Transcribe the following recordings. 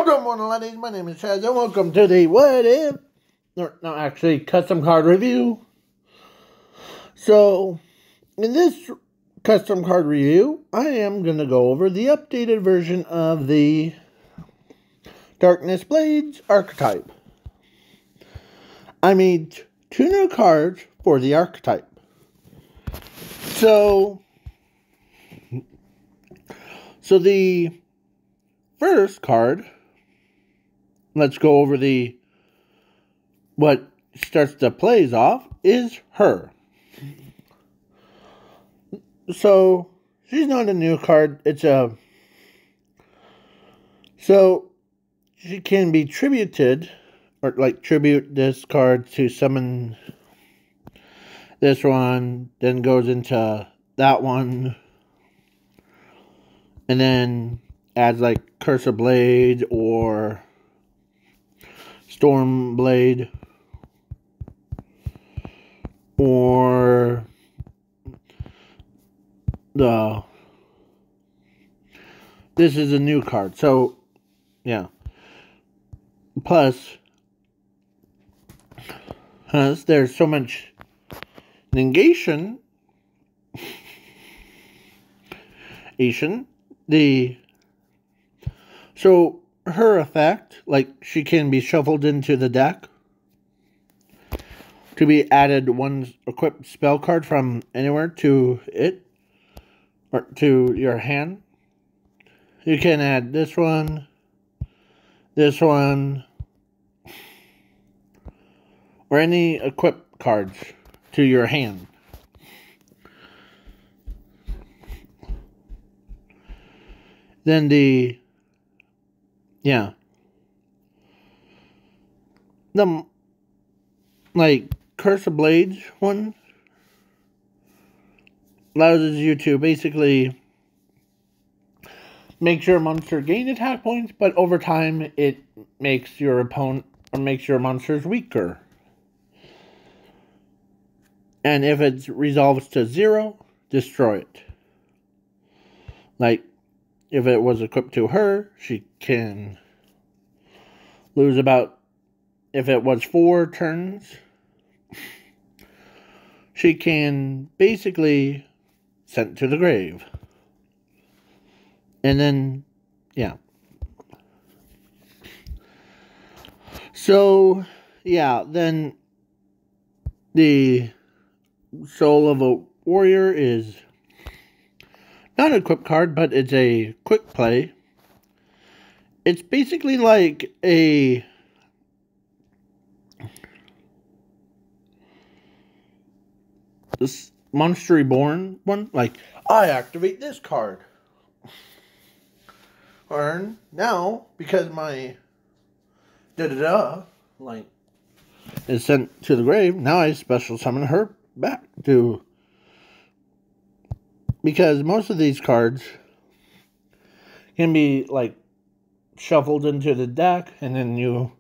Welcome, one ladies. My name is Chaz, and welcome to the What If, or no, actually, custom card review. So, in this custom card review, I am going to go over the updated version of the Darkness Blades archetype. I made two new cards for the archetype. So the first card, let's go over what starts the plays off, is her. So, she's not a new card, so she can be tributed, or like tribute this card to summon this one, then goes into that one, and then adds like Curse of Blade or Storm Blade or this is a new card. So yeah. Plus there's so much negation. So her effect, like she can be shuffled into the deck to be added one equipped spell card from anywhere to it or to your hand. You can add this one, or any equipped cards to your hand. Then the like Curse of Blades one allows you to basically make your monster gain attack points, but over time it makes your opponent or makes your monsters weaker. And if it resolves to 0, destroy it. Like if it was equipped to her, she can lose about, if it was 4 turns, she can basically send to the grave. And then, yeah. So, yeah, then the Soul of a Warrior is not a quick card, but it's a quick play. It's basically like a this Monster Reborn one. Like, I activate this card. Or now, because my like is sent to the grave, now I special summon her back to, because most of these cards can be like shuffled into the deck, and then you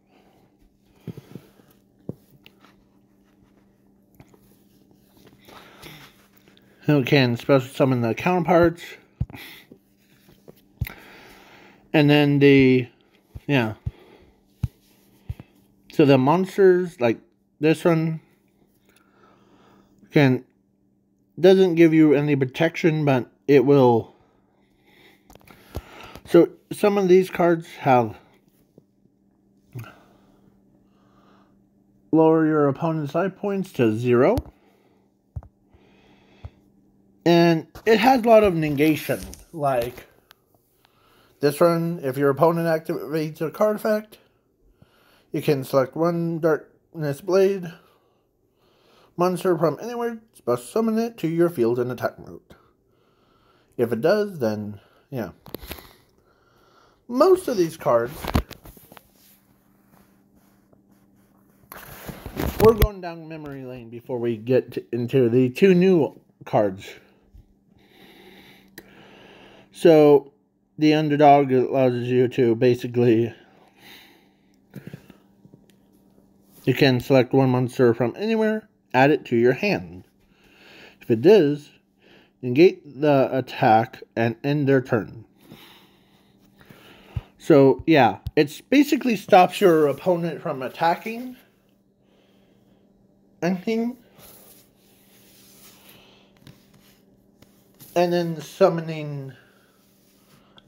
can special summon the counterparts. And then so the monsters, like this one, doesn't give you any protection, but it will. So some of these cards have lower your opponent's life points to 0. And it has a lot of negation, like this one, if your opponent activates a card effect, you can select one Darkness Blade monster from anywhere, special summon it to your field in attack mode. If it does, then, yeah. Most of these cards, we're going down memory lane before we get into the 2 new cards. So the Underdog allows you to basically, you can select one monster from anywhere, add it to your hand. If it does, negate the attack and end their turn. So, yeah, it basically stops your opponent from attacking anything. And then summoning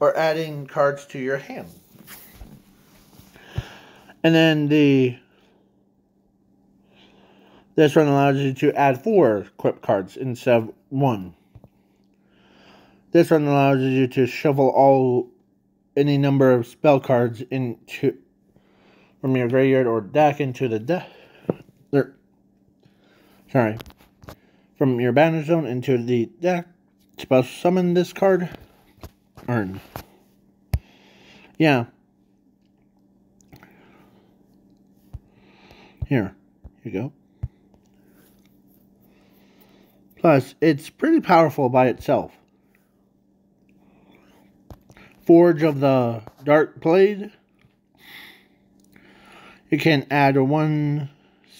or adding cards to your hand. And then this one allows you to add 4 equip cards instead of 1. This one allows you to shuffle any number of spell cards into from your graveyard or deck into the deck. From your banner zone into the deck. Spell summon this card. Earn. Yeah. Here you go. Plus, it's pretty powerful by itself. Forge of the Dark Blade. You can add 1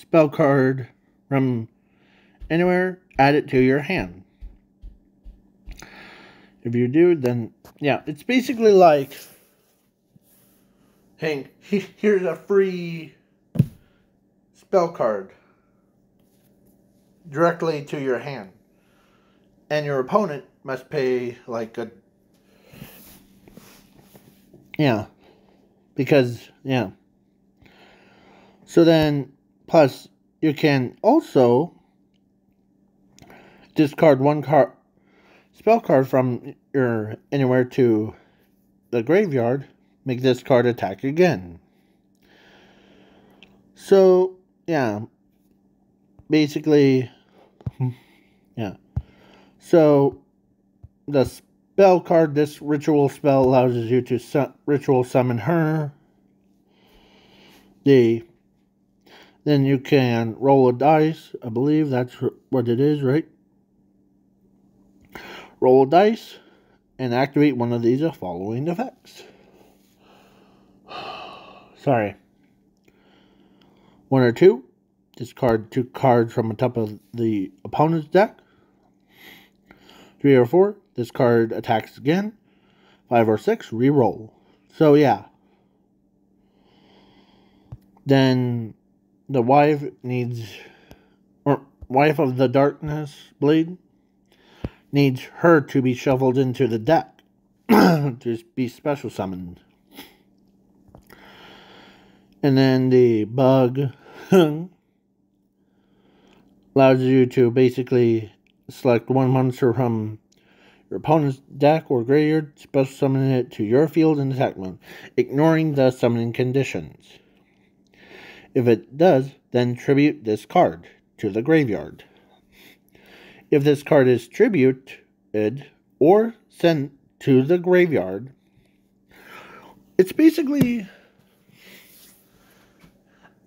spell card from anywhere, add it to your hand. If you do, then, yeah, it's basically like, hey, here's a free spell card directly to your hand. And your opponent must pay, like, yeah, because, yeah. So then, plus, you can also discard 1 spell card from your anywhere to the graveyard. Make this card attack again. So, yeah. Basically, yeah. So, the spell card, this ritual spell allows you to ritual summon her. Then you can roll a dice. I believe that's what it is, right? Roll a dice and activate one of these following effects. Sorry. 1 or 2. Discard 2 cards from the top of the opponent's deck. 3 or 4. This card attacks again. 5 or 6. Reroll. So yeah. Then the wife of the Darkness Blade needs her to be shuffled into the deck to be special summoned. And then the bug allows you to basically select 1 monster from your opponent's deck or graveyard, special summon it to your field in attack mode, ignoring the summoning conditions. If it does, then tribute this card to the graveyard. If this card is tributed or sent to the graveyard, it's basically,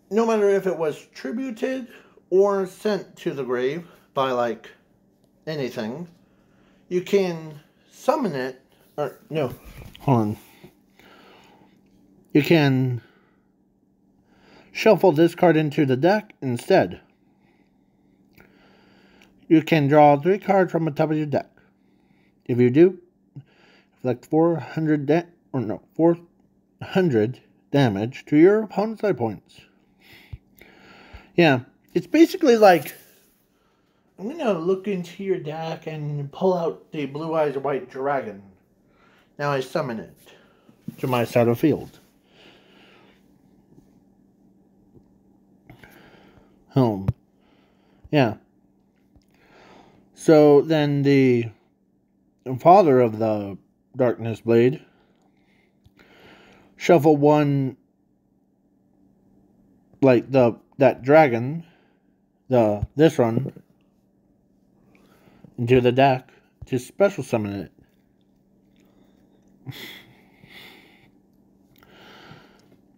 no matter if it was tributed or sent to the grave by, like, anything, you can summon it, or, no, hold on. You can shuffle this card into the deck instead. You can draw 3 cards from the top of your deck. If you do, inflict 400 damage to your opponent's side points. Yeah, it's basically like, I'm going to look into your deck and pull out the Blue Eyes White Dragon. Now I summon it to my side of the field. Home. Yeah. So then the father of the Darkness Blade shuffle 1, like that dragon, this one, into the deck to special summon it.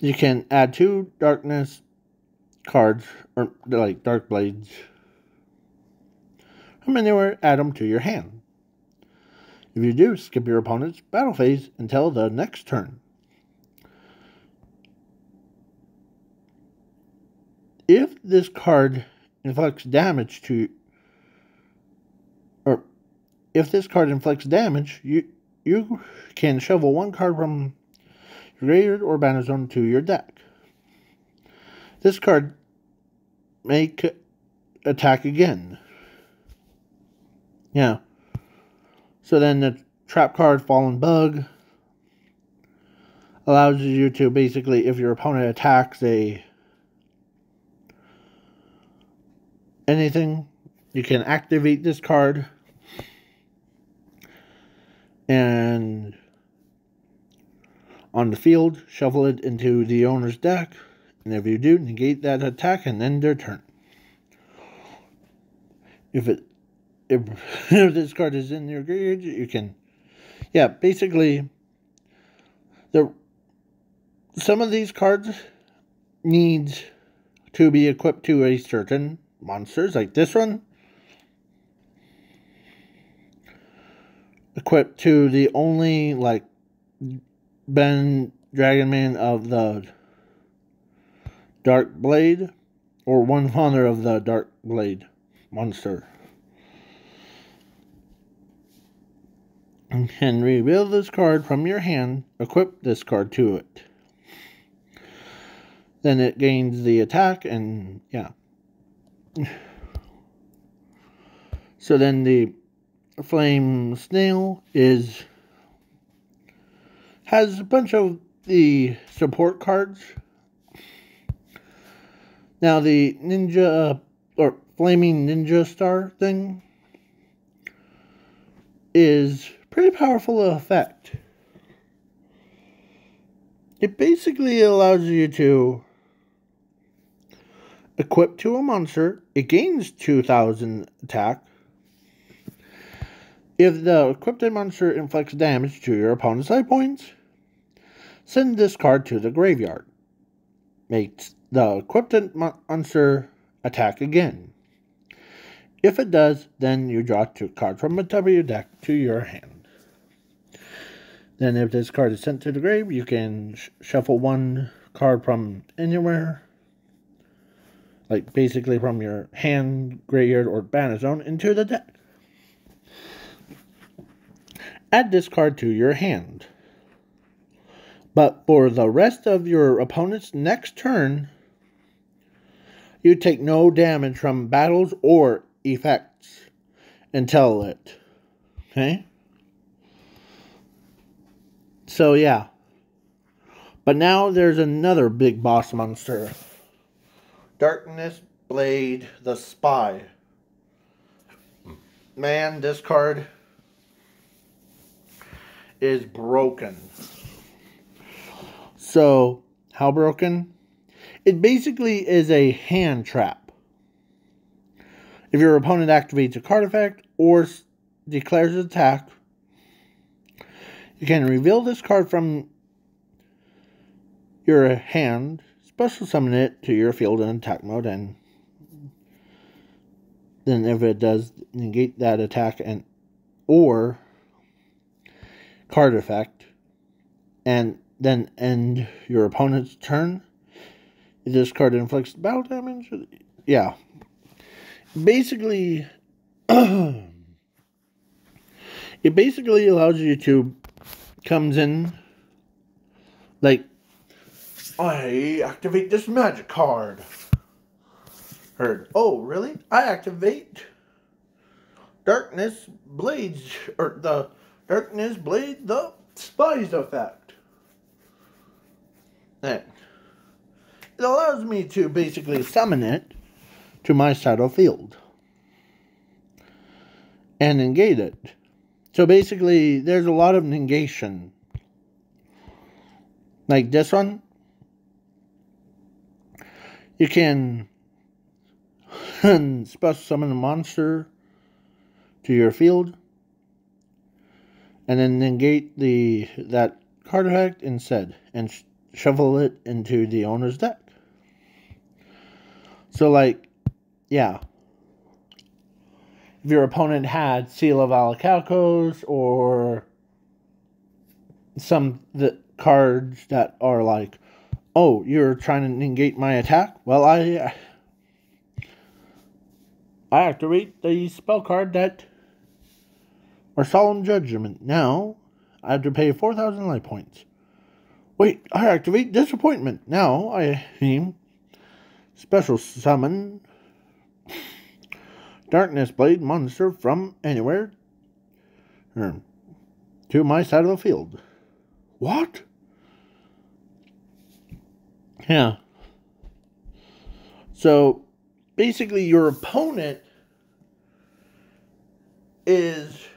You can add 2 darkness cards, or like dark blades, from anywhere, add them to your hand. If you do, skip your opponent's battle phase until the next turn. If this card inflicts damage you can shovel 1 card from graveyard or banner to your deck. This card may attack again. Yeah. So then the trap card, Fallen Bug, allows you to basically, if your opponent attacks anything, you can activate this card and on the field, shuffle it into the owner's deck, and if you do, negate that attack and end their turn. If this card is in your graveyard, you can, yeah, basically, some of these cards need to be equipped to a certain monsters, like this one. Equipped to the only, like, Dragon Man of the Dark Blade, or one father of the Dark Blade monster. You can reveal this card from your hand, equip this card to it. Then it gains the attack, and yeah. So then the Flame Snail has a bunch of the support cards. Now the Ninja or Flaming Ninja Star thing is pretty powerful effect. It basically allows you to equip to a monster. It gains 2,000 attack. If the equipped monster inflicts damage to your opponent's life points, send this card to the graveyard. Makes the equipped monster attack again. If it does, then you draw 2 cards from the top of your deck to your hand. Then if this card is sent to the grave, you can shuffle 1 card from anywhere, like basically from your hand, graveyard, or banner zone, into the deck. Add this card to your hand. But for the rest of your opponent's next turn, you take no damage from battles or effects until it. Okay? So yeah. But now there's another big boss monster. Darkness Blade the Spy. Man, this card is broken. So, how broken? It basically is a hand trap. If your opponent activates a card effect or declares an attack, you can reveal this card from your hand, special summon it to your field in attack mode, and then if it does, negate that attack and or card effect, and then end your opponent's turn. If this card inflicts battle damage, yeah. Basically, it basically allows you to comes in like, I activate this magic card. Heard, oh really? I activate Darkness Blades, or the Darkness Blade the Spy's effect. Then it allows me to basically summon it to my shadow field and negate it. So basically, there's a lot of negation. Like this one, you can special summon a monster to your field and then negate that card effect instead and shuffle it into the owner's deck. So like, yeah, if your opponent had Seal of Alicalcos or some cards that are like, oh, you're trying to negate my attack? Well, I activate the spell card that, or Solemn Judgment. Now, I have to pay 4,000 life points. Wait, I activate disappointment. Now I aim special summon Darkness Blade monster from anywhere to my side of the field. What? Yeah. So basically your opponent is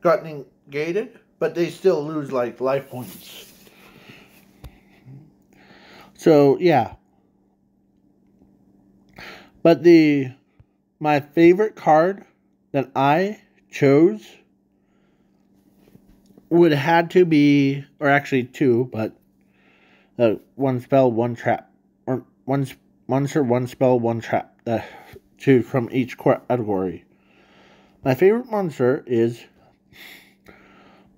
got negated, but they still lose like life points. So yeah. But my favorite card that I chose would had to be, or actually two, but one spell, one trap, or one monster, one spell, one trap. Two from each category. My favorite monster is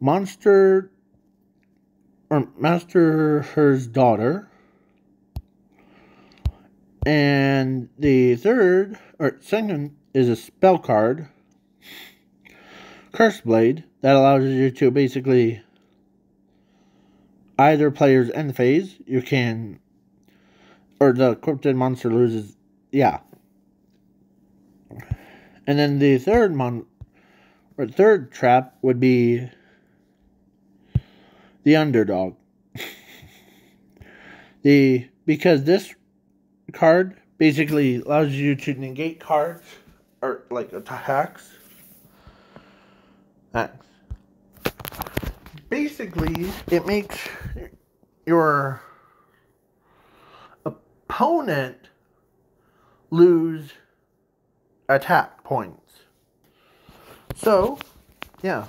Master Her's Daughter. And the second is a spell card, Curse Blade, that allows you to basically either player's end phase, you can, or the equipped monster loses, yeah. And then the third trap would be the Underdog. Because this card basically allows you to negate cards or like attacks. Basically, it makes your opponent lose attack points. So, yeah.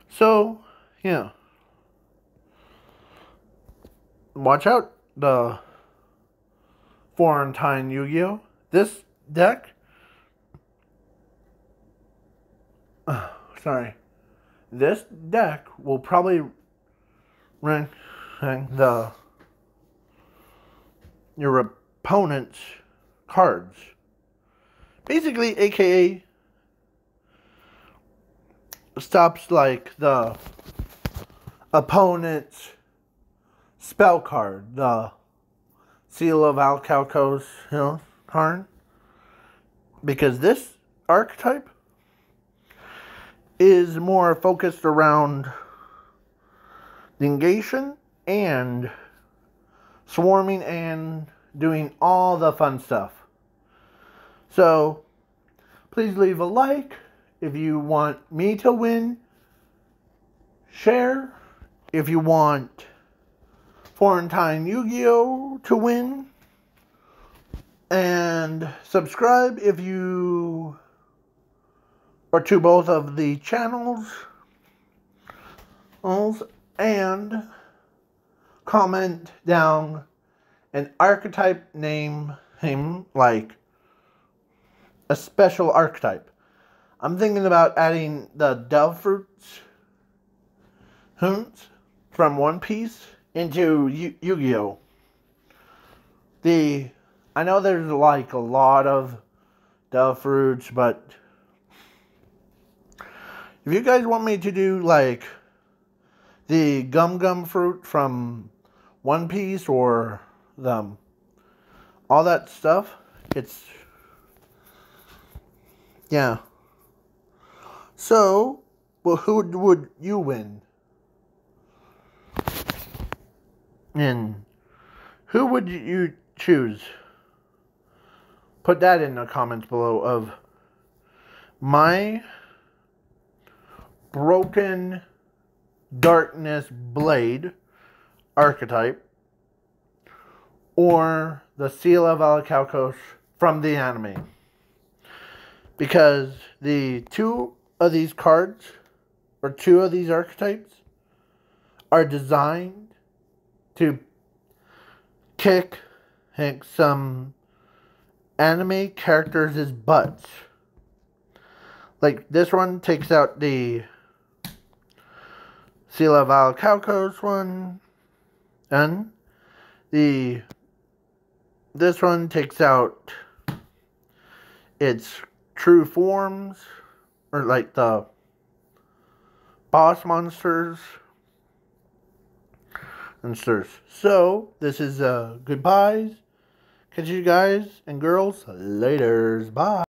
So, yeah. Watch out, the Florentine Yu-Gi-Oh! This deck, this deck will probably rank your opponent's cards. Basically, aka stops like the opponent's spell card, the Seal of Alcalcos card, because this archetype is more focused around negation and swarming and doing all the fun stuff. So please leave a like if you want me to win, share if you want Florentine Yu-Gi-Oh! To win, and subscribe if you, or to both of the channels, and comment down an archetype name, like a special archetype. I'm thinking about adding the Dove Fruits from One Piece into Yu-Gi-Oh! I know there's like a lot of Dove Fruits, but if you guys want me to do like the Gum Fruit from One Piece or all that stuff, it's, yeah. So, well, who would you win? And who would you choose? Put that in the comments below of my Broken Darkness Blade archetype or the Seal of Alcalcos from the anime. Because the two of these cards, or two of these archetypes, are designed to kick some anime characters' butts. Like this one takes out the Seal of Alcalcos one, and this one takes out its true forms, or like the boss monsters and stars. So, this is goodbyes. Catch you guys and girls laters. Bye.